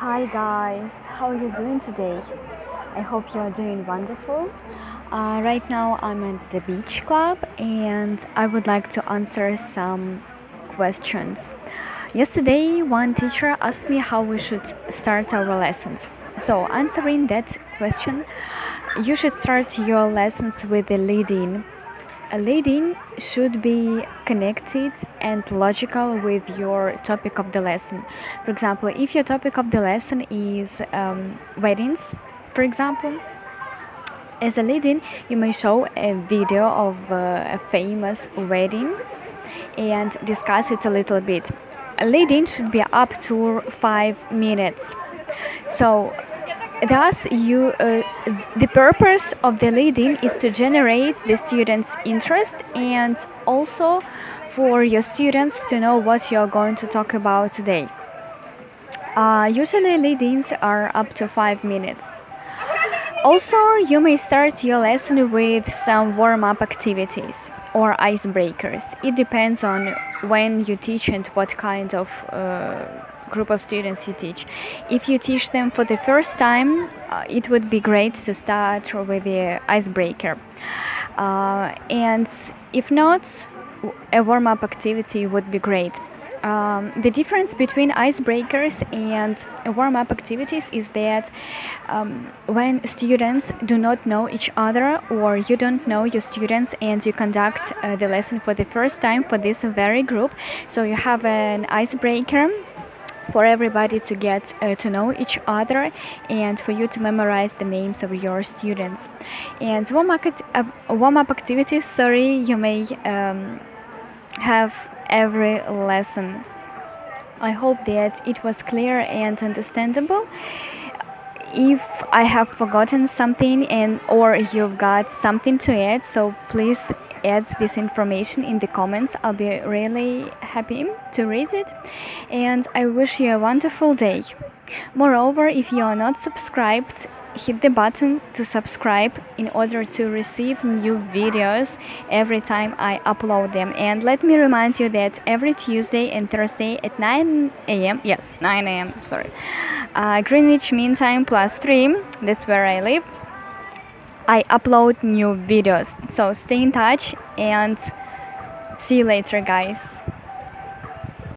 Hi guys, how are you doing today? I hope you are doing wonderful. Right now I'm at the beach club and I would like to answer some questions. Yesterday, one teacher asked me how we should start our lessons. So, answering that question, you should start your lessons with a lead-in. A lead-in should be connected and logical with your topic of the lesson. For example, if your topic of the lesson is weddings, for example, as a lead-in, you may show a video of a famous wedding and discuss it a little bit. A lead-in should be up to 5 minutes. So thus, the purpose of the lead-in is to generate the students' interest and also for your students to know what you're going to talk about today. Usually, lead-ins are up to 5 minutes. Also, you may start your lesson with some warm-up activities or icebreakers. It depends on when you teach and what kind of group of students you teach. If you teach them for the first time, it would be great to start with the icebreaker. And if not, a warm-up activity would be great. The difference between icebreakers and warm-up activities is that when students do not know each other or you don't know your students and you conduct the lesson for the first time for this very group, so you have an icebreaker for everybody to get to know each other and for you to memorize the names of your students. And warm-up activities, you may have every lesson. I hope that it was clear and understandable. If I have forgotten something or you've got something to add, so please add this information in the comments. I'll be really happy to read it, and I wish you a wonderful day. Moreover, if you are not subscribed, hit the button to subscribe in order to receive new videos every time I upload them. And let me remind you that every Tuesday and Thursday at 9 a.m. Yes, 9 a.m. Sorry. Greenwich Mean Time +3, that's where I live, I upload new videos. So stay in touch and see you later, guys.